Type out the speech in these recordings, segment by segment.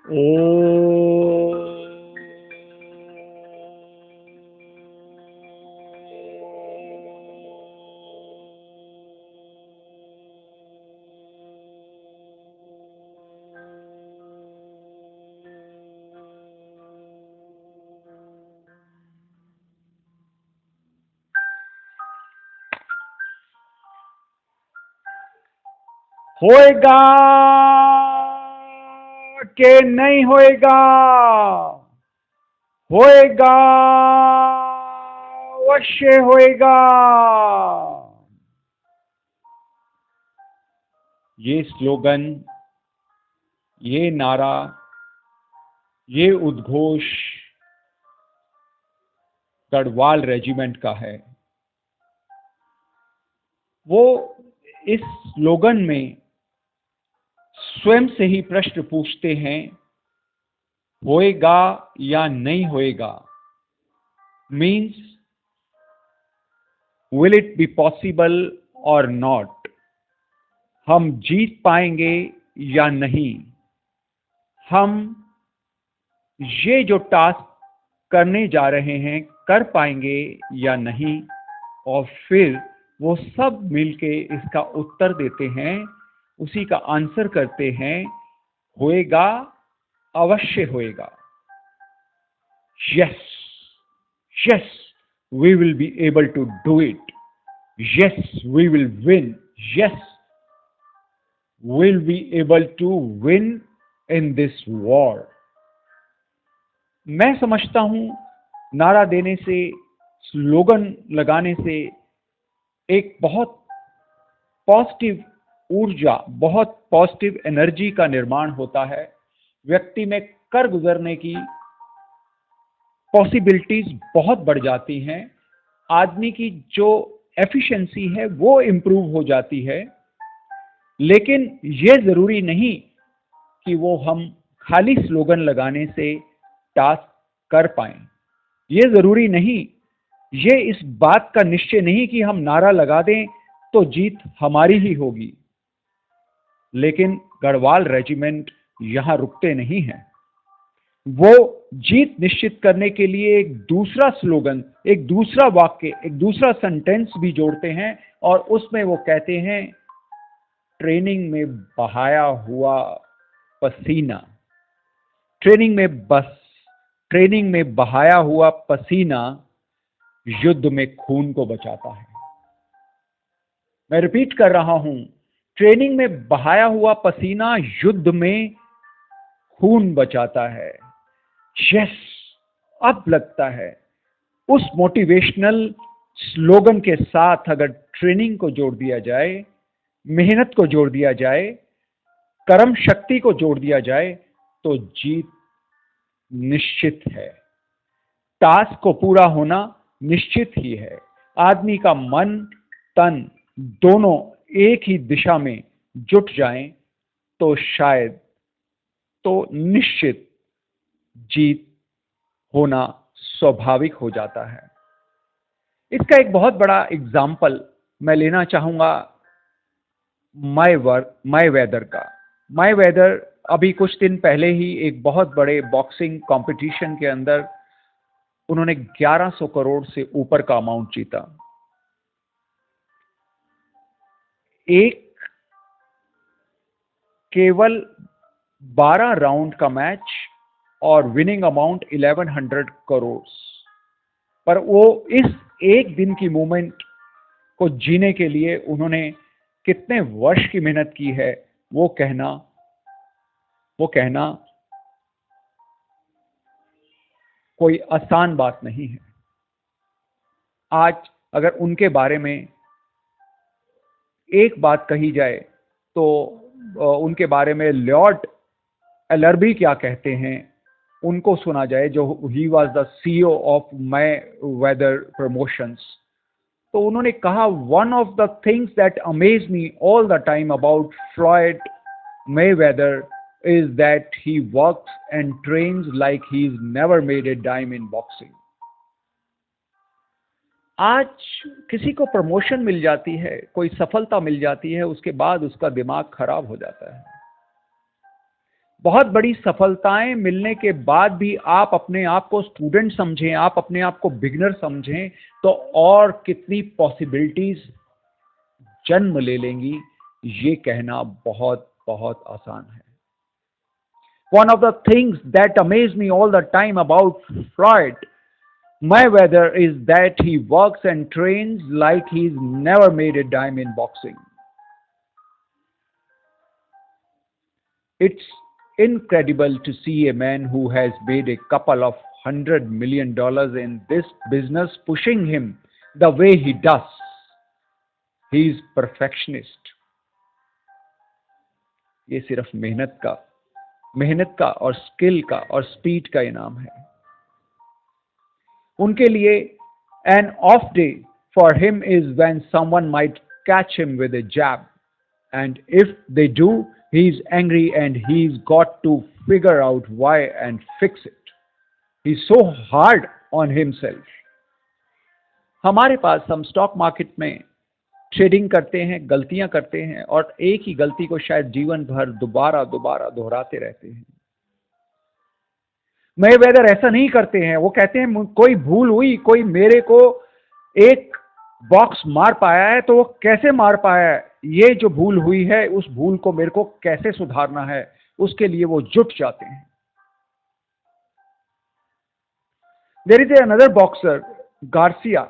ओ होएगा कि नहीं होएगा, होएगा, अवश्य होएगा। ये स्लोगन, ये नारा, ये उद्घोष गढ़वाल रेजिमेंट का है। वो इस स्लोगन में स्वयं से ही प्रश्न पूछते हैं, होएगा या नहीं होएगा, means will it be possible और नॉट, हम जीत पाएंगे या नहीं, हम ये जो टास्क करने जा रहे हैं कर पाएंगे या नहीं। और फिर वो सब मिलके इसका उत्तर देते हैं, उसी का आंसर करते हैं, होएगा, अवश्य होएगा। Yes, yes, we will be able to do it. Yes, we will win. Yes, will be able to win in this war. मैं समझता हूं नारा देने से, स्लोगन लगाने से एक बहुत पॉजिटिव ऊर्जा, बहुत पॉजिटिव एनर्जी का निर्माण होता है। व्यक्ति में कर गुजरने की पॉसिबिलिटीज बहुत बढ़ जाती हैं। आदमी की जो एफिशिएंसी है वो इम्प्रूव हो जाती है। लेकिन ये जरूरी नहीं कि वो हम खाली स्लोगन लगाने से टास्क कर पाएं। ये जरूरी नहीं, ये इस बात का निश्चय नहीं कि हम नारा लगा दें तो जीत हमारी ही होगी। लेकिन गढ़वाल रेजिमेंट यहां रुकते नहीं हैं। वो जीत निश्चित करने के लिए एक दूसरा स्लोगन, एक दूसरा वाक्य, एक दूसरा सेंटेंस भी जोड़ते हैं और उसमें वो कहते हैं, ट्रेनिंग में बहाया हुआ पसीना, ट्रेनिंग में बहाया हुआ पसीना युद्ध में खून को बचाता है। मैं रिपीट कर रहा हूं, ट्रेनिंग में बहाया हुआ पसीना युद्ध में खून बचाता है। यस, अब लगता है उस मोटिवेशनल स्लोगन के साथ अगर ट्रेनिंग को जोड़ दिया जाए, मेहनत को जोड़ दिया जाए, कर्म शक्ति को जोड़ दिया जाए तो जीत निश्चित है। टास्क को पूरा होना निश्चित ही है। आदमी का मन तन दोनों एक ही दिशा में जुट जाएं तो शायद, तो निश्चित जीत होना स्वाभाविक हो जाता है। इसका एक बहुत बड़ा एग्जाम्पल मैं लेना चाहूंगा माय वेदर का। माय वेदर अभी कुछ दिन पहले ही एक बहुत बड़े बॉक्सिंग कंपटीशन के अंदर उन्होंने 1100 करोड़ से ऊपर का अमाउंट जीता। एक केवल 12 राउंड का मैच और विनिंग अमाउंट 1100 करोड़। पर वो इस एक दिन की मूवमेंट को जीने के लिए उन्होंने कितने वर्ष की मेहनत की है, वो कहना कोई आसान बात नहीं है। आज अगर उनके बारे में एक बात कही जाए तो उनके बारे में लॉर्ड एलरबी क्या कहते हैं उनको सुना जाए, जो he was the CEO of Mayweather promotions. तो उन्होंने कहा, one of the things that amaze me all the time about Floyd Mayweather is that he works and trains like he's never made a dime in boxing. आज किसी को promotion मिल जाती है, कोई सफलता मिल जाती है, उसके बाद उसका दिमाग खराब हो जाता है। बहुत बड़ी सफलताएं मिलने के बाद भी आप अपने आप को स्टूडेंट समझें, आप अपने आप को बिगनर समझें, तो और कितनी पॉसिबिलिटीज जन्म ले लेंगी, ये कहना बहुत बहुत आसान है। One of the things that amazed me all the time about Floyd Mayweather is that he works and trains like he's never made a dime in boxing. It's incredible to see a man who has made a couple of $100 million in this business pushing him the way he does. He is perfectionist. ये सिर्फ मेहनत का और skill का और speed का इनाम है। उनके लिए an off day for him is when someone might catch him with a jab, and if they do, he's angry and he's got to figure out why and fix it. He's so hard on himself. हमारे पास हम stock market में trading करते हैं, गलतियां करते हैं और एक ही गलती को शायद जीवन भर दोबारा दोहराते रहते हैं। मेवेदर ऐसा नहीं करते हैं। वो कहते हैं कोई भूल हुई, कोई मेरे को एक बॉक्स मार पाया है तो वो कैसे मार पाया है, ये जो भूल हुई है उस भूल को मेरे को कैसे सुधारना है, उसके लिए वो जुट जाते हैं। There is another boxer Garcia.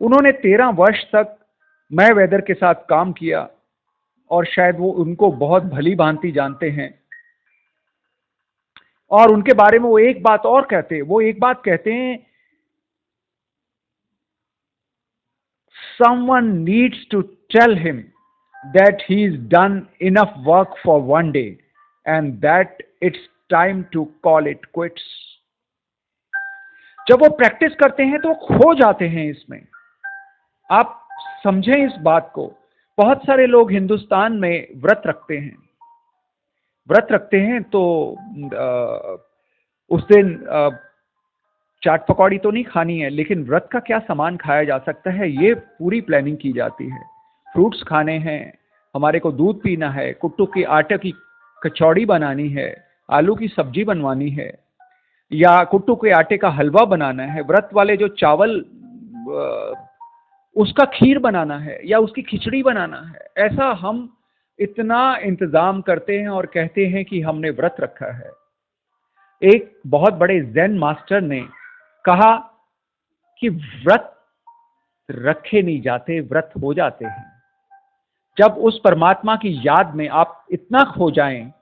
उन्होंने 13 वर्ष तक मैवेदर के साथ काम किया और शायद वो उनको बहुत भली भांति जानते हैं। और उनके बारे में वो एक बात कहते हैं, someone needs to tell him that he's done enough work for one day and that it's time to call it quits. जब वो प्रैक्टिस करते हैं तो खो जाते हैं इसमें। आप समझें इस बात को। बहुत सारे लोग हिंदुस्तान में व्रत रखते हैं तो उस दिन चाट पकौड़ी तो नहीं खानी है, लेकिन व्रत का क्या सामान खाया जा सकता है, ये पूरी प्लानिंग की जाती है। फ्रूट्स खाने हैं, हमारे को दूध पीना है, कुट्टू के आटे की कचौड़ी बनानी है, आलू की सब्जी बनवानी है, या कुट्टू के आटे का हलवा बनाना है, व्रत वाले जो चावल उसका खीर बनाना है या उसकी खिचड़ी बनाना है। ऐसा हम इतना इंतजाम करते हैं और कहते हैं कि हमने व्रत रखा है। एक बहुत बड़े ज़ेन मास्टर ने कहा कि व्रत रखे नहीं जाते, व्रत हो जाते हैं। जब उस परमात्मा की याद में आप इतना खो जाएं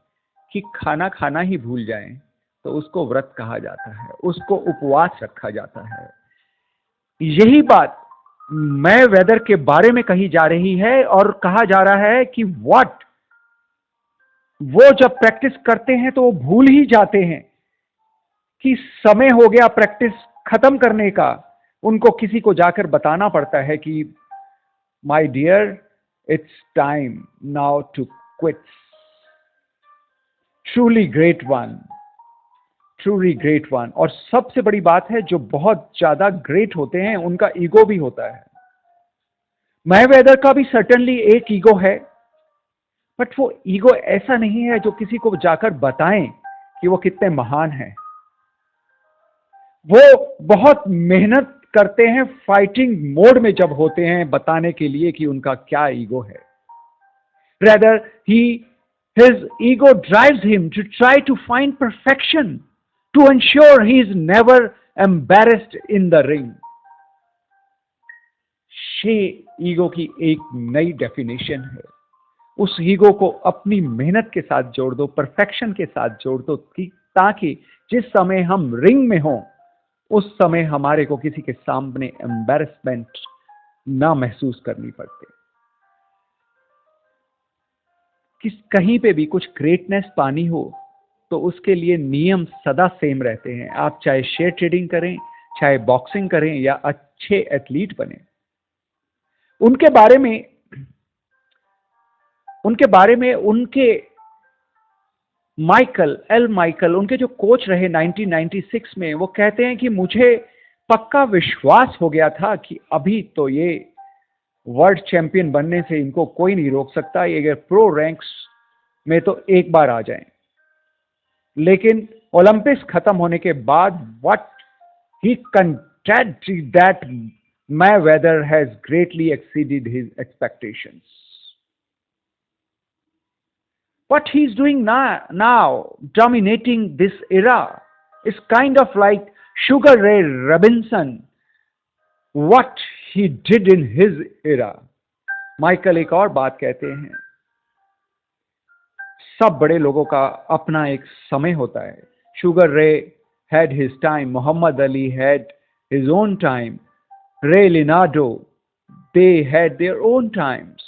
कि खाना खाना ही भूल जाएं, तो उसको व्रत कहा जाता है, उसको उपवास रखा जाता है। यही बात मैवेदर के बारे में कही जा रही है और कहा जा रहा है कि वो जब प्रैक्टिस करते हैं तो वो भूल ही जाते हैं कि समय हो गया प्रैक्टिस खत्म करने का। उनको किसी को जाकर बताना पड़ता है कि my dear, it's time now to quit. Truly great one. और सबसे बड़ी बात है, जो बहुत ज्यादा ग्रेट होते हैं उनका ईगो भी होता है। मैवेदर का भी सर्टेनली एक ईगो है, बट वो ईगो ऐसा नहीं है जो किसी को जाकर बताएं कि वो कितने महान हैं। वो बहुत मेहनत करते हैं फाइटिंग मोड में जब होते हैं, बताने के लिए कि उनका क्या ईगो है। Rather, his ego drives him to try to find perfection, to ensure he is never embarrassed in the ring. ये ईगो की एक नई डेफिनेशन है। उस ईगो को अपनी मेहनत के साथ जोड़ दो, परफेक्शन के साथ जोड़ दो, ताकि जिस समय हम रिंग में हों उस समय हमारे को किसी के सामने एम्बैरेसमेंट ना महसूस करनी पड़ती। कहीं पे भी कुछ ग्रेटनेस पानी हो तो उसके लिए नियम सदा सेम रहते हैं। आप चाहे शेयर ट्रेडिंग करें, चाहे बॉक्सिंग करें या अच्छे एथलीट बने। उनके बारे में उनके माइकल उनके जो कोच रहे 1996 में, वो कहते हैं कि मुझे पक्का विश्वास हो गया था कि अभी तो ये वर्ल्ड चैंपियन बनने से इनको कोई नहीं रोक सकता, ये अगर प्रो रैंक्स में तो एक बार आ जाएं। लेकिन ओलंपिक्स खत्म होने के बाद what he contended that Mayweather has greatly exceeded his expectations. What he's doing now, dominating this era, is kind of like Sugar Ray Robinson, what he did in his era. Michael एक और बात कहते हैं, सब बड़े लोगों का अपना एक समय होता है. शुगर रे had his time, Muhammad Ali had his own time, Ray Leonardo, they had their own times.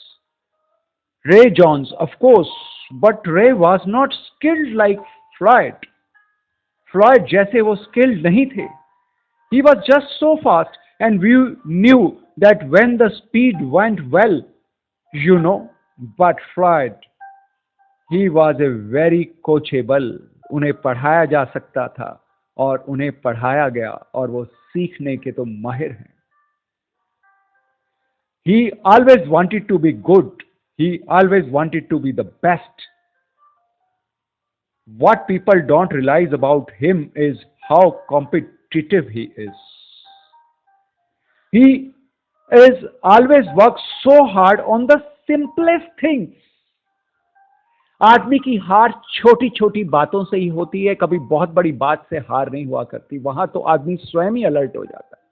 Ray Jones, of course, but Ray was not skilled like Floyd. Floyd जैसे वो skilled नहीं थे. He was just so fast, and we knew that when the speed went well, but Floyd, he was a very coachable. उन्हें पढ़ाया जा सकता था और उन्हें पढ़ाया गया और वो सीखने के तो माहिर हैं. He always wanted to be good. He always wanted to be the best. What people don't realize about him is how competitive he is. He is always works so hard on the simplest things. आदमी की हार छोटी छोटी बातों से ही होती है, कभी बहुत बड़ी बात से हार नहीं हुआ करती. वहां तो आदमी स्वयं ही अलर्ट हो जाता है.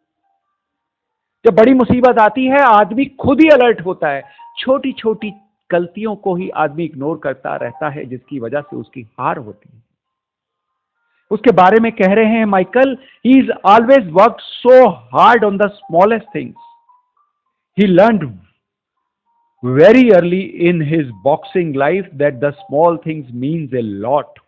जब बड़ी मुसीबत आती है आदमी खुद ही अलर्ट होता है. छोटी छोटी गलतियों को ही आदमी इग्नोर करता रहता है, जिसकी वजह से उसकी हार होती है. उसके बारे में कह रहे हैं Michael, he is always work so hard on the smallest things. He learned very early in his boxing life that the small things means a lot.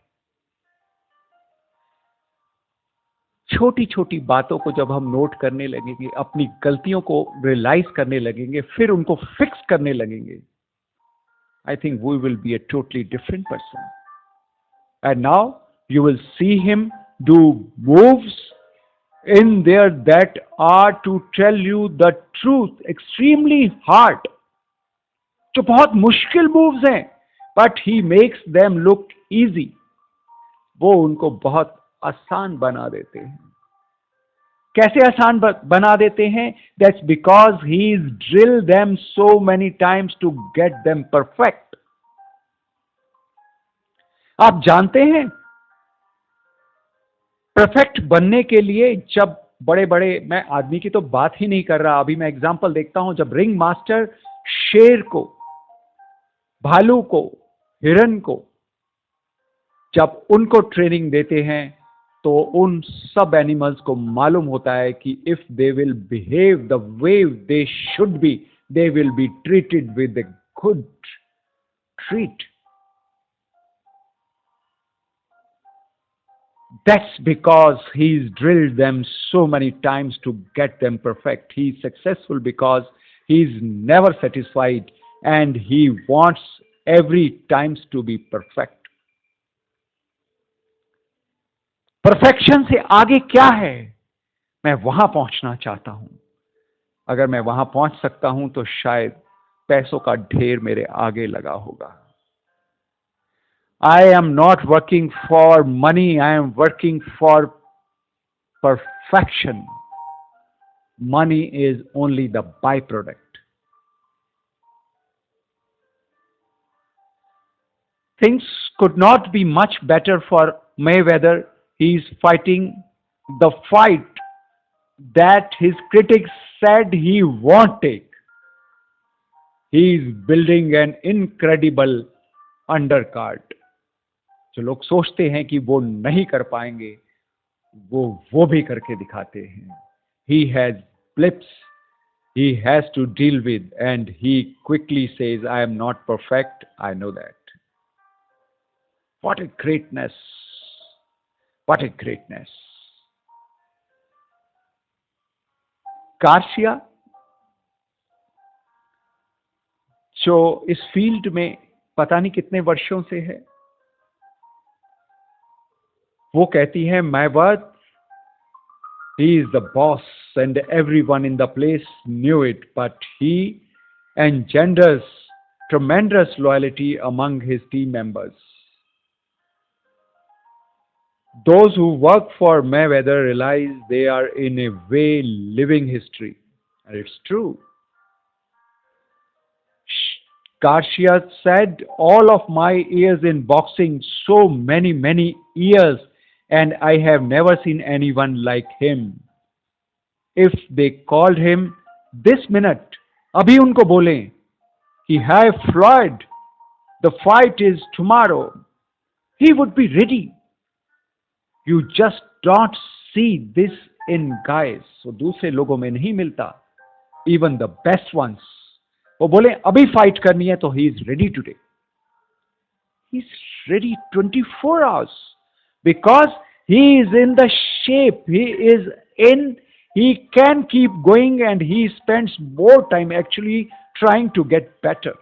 छोटी छोटी बातों को जब हम नोट करने लगेंगे, अपनी गलतियों को रियलाइज करने लगेंगे, फिर उनको फिक्स करने लगेंगे, I think we will be a totally different person. And now you will see him do moves in there that are, to tell you the truth, extremely hard. जो बहुत मुश्किल मूव्स हैं, but he makes them look easy. वो उनको बहुत आसान बना देते हैं. कैसे आसान बना देते हैं? That's because he is drill them so many times to get them perfect. आप जानते हैं, परफेक्ट बनने के लिए जब बड़े बड़े, मैं आदमी की तो बात ही नहीं कर रहा, अभी मैं एग्जांपल देखता हूं, जब रिंग मास्टर शेर को, भालू को, हिरन को, जब उनको ट्रेनिंग देते हैं तो उन सब एनिमल्स को मालूम होता है कि if they will behave the way they should be, they will be treated with a good treat. That's because he's drilled them so many times to get them perfect. He's successful because he's never satisfied and he wants every times to be perfect. Perfection से आगे क्या है? मैं वहां पहुंचना चाहता हूं. अगर मैं वहां पहुंच सकता हूं तो शायद पैसों का ढेर मेरे आगे लगा होगा. I am not working for money, I am working for perfection. Money is only the byproduct. Things could not be much better for Mayweather. He is fighting the fight that his critics said he won't take. He is building an incredible undercard. जो लोग सोचते हैं कि वो नहीं कर पाएंगे, वो भी करके दिखाते हैं. He has blips he has to deal with and he quickly says, I am not perfect, I know that. What a greatness! What a greatness! Garcia, जो इस फील्ड में पता नहीं कितने वर्षों से है, वो कहती है, Mayweather, he is the boss and everyone in the place knew it, but he engenders tremendous loyalty among his team members. Those who work for Mayweather realize they are in a way living history. And it's true. Garcia said, all of my years in boxing, so many years, and I have never seen anyone like him. If they called him this minute, abhi unko बोलें कि Hi Floyd, the fight is tomorrow, he would be ready. You just don't see this in guys. So दूसरे लोगों में नहीं मिलता. Even the best ones. वो बोले अभी फाइट करनी है तो he is ready today. He is ready 24 hours because he is in the shape. He can keep going and he spends more time actually trying to get better.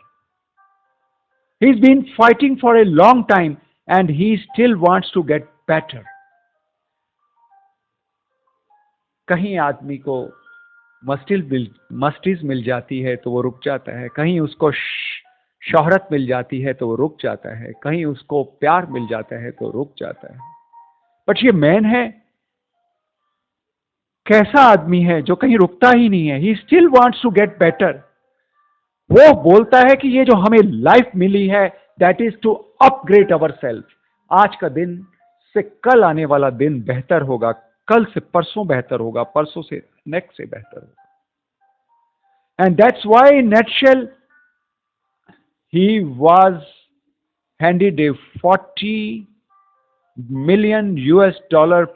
He's been fighting for a long time and he still wants to get better. कहीं आदमी को मस्टिस मिल जाती है तो वो रुक जाता है, कहीं उसको शोहरत मिल जाती है तो वो रुक जाता है, कहीं उसको प्यार मिल जाता है तो रुक जाता है. बट ये मैन है, कैसा आदमी है जो कहीं रुकता ही नहीं है. He still wants to get better. वो बोलता है कि ये जो हमें लाइफ मिली है that is to upgrade ourself. आज का दिन से कल आने वाला दिन बेहतर होगा, कल से परसों बेहतर होगा, परसों से नेक्स्ट से बेहतर होगा. And that's why in nutshell he was handed a $40 million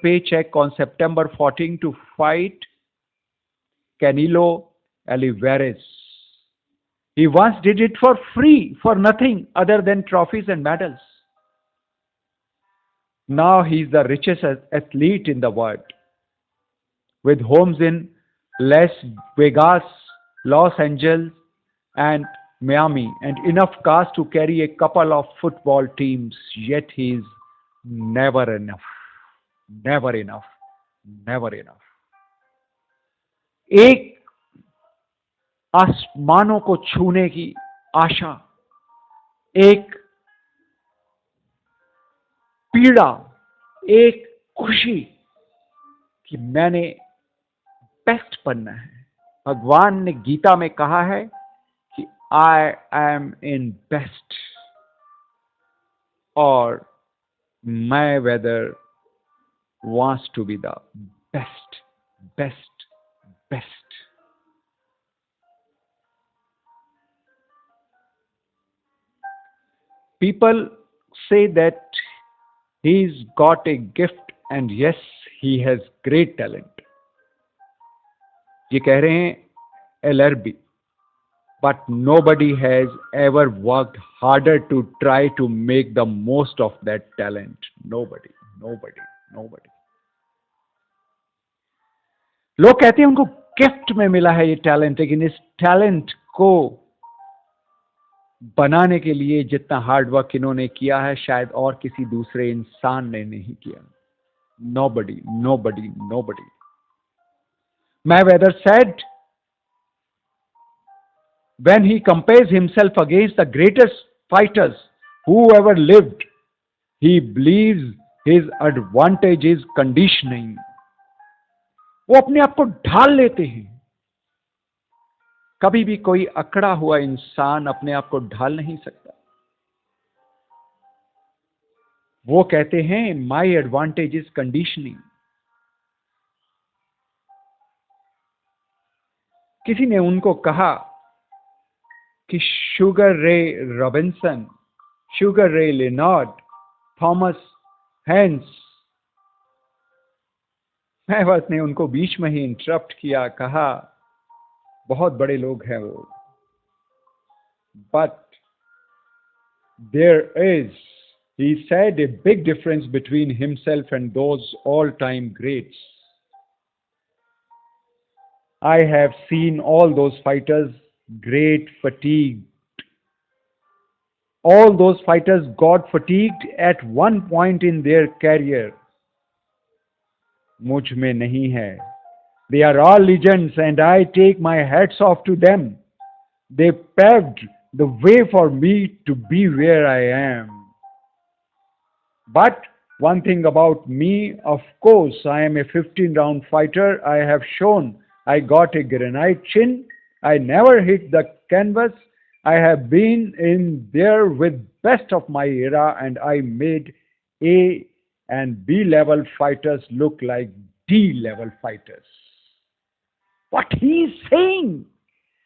paycheck on September 14 to fight Canelo Alvarez. He once did it for free, for nothing other than trophies and medals. Now he's the richest athlete in the world, with homes in Las Vegas, Los Angeles, and Miami, and enough cars to carry a couple of football teams. Yet he's never enough. Never enough. Never enough. एक आसमानों को छूने की आशा, एक पीड़ा, एक खुशी कि मैंने बेस्ट बनना है. भगवान ने गीता में कहा है कि आई एम इन बेस्ट, और Mayweather wants to be the best, best, best. People say that he's got a gift, and yes, he has great talent. ये कह रहे हैं LRB, but nobody has ever worked harder to try to make the most of that talent. Nobody. लोग कहते हैं उनको gift में मिला है ये टैलेंट, लेकिन इस टैलेंट को बनाने के लिए जितना हार्ड वर्क इन्होंने किया है शायद और किसी दूसरे इंसान ने नहीं किया. Nobody. Mayweather said, when he compares himself against the greatest fighters who ever lived, he believes his advantage is conditioning. वो अपने आप को ढाल लेते हैं. कभी भी कोई अकड़ा हुआ इंसान अपने आप को ढाल नहीं सकता. वो कहते हैं माई एडवांटेज इज कंडीशनिंग. किसी ने उनको कहा कि शुगर रे रॉबिन्सन, शुगर रे लेनार्ड, थॉमस हैंस. मैवर्थ ने उनको बीच में ही इंटरप्ट किया, कहा बहुत बड़े लोग हैं वो, but there is, he said, a big difference between himself and those all-time greats. I have seen all those fighters great fatigued. All those fighters got fatigued at one point in their career. मुझ में नहीं है. They are all legends and I take my hats off to them. They paved the way for me to be where I am. But One thing about me, of course, I am a 15-round fighter. I have shown I got a granite chin. I never hit the canvas. I have been in there with best of my era, and I made A and B level fighters look like D level fighters. What he is saying?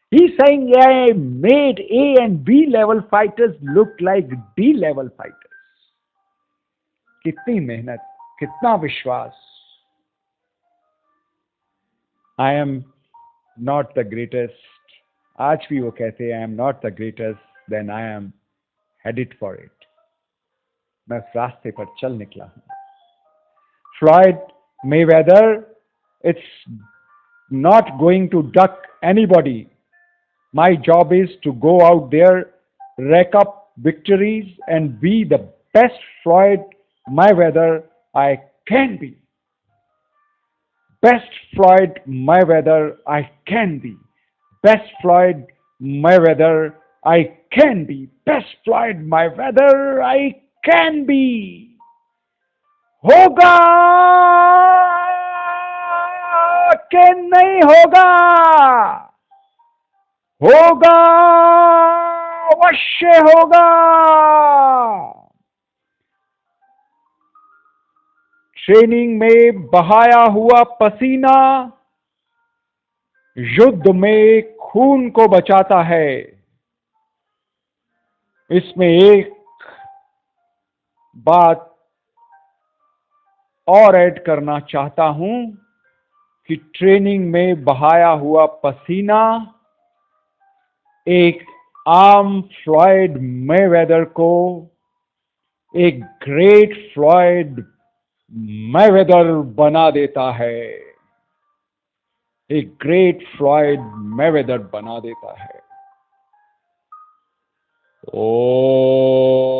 He's saying, yeah, I made A and B level fighters look like D level fighters. कितनी मेहनत, कितना विश्वास. I am not the greatest. आज भी वो कहते हैं I am not the greatest, then I am headed for it. मैं उस रास्ते पर चल निकला हूं. Floyd Mayweather, it's not going to duck anybody. My job is to go out there, rack up victories, and be the best Floyd Mayweather I can be. Best Floyd Mayweather I can be. Best Floyd Mayweather I can be. Best Floyd Mayweather I can be. होगा कि नहीं होगा? होगा, अवश्य होगा. Training में बहाया हुआ पसीना युद्ध में खून को बचाता है. इसमें एक बात और ऐड करना चाहता हूं कि ट्रेनिंग में बहाया हुआ पसीना एक आम फ्लॉयड मेवेदर को एक ग्रेट फ्लॉयड मेवेदर बना देता है. एक ग्रेट फ्लॉयड मेवेदर बना देता है. ओ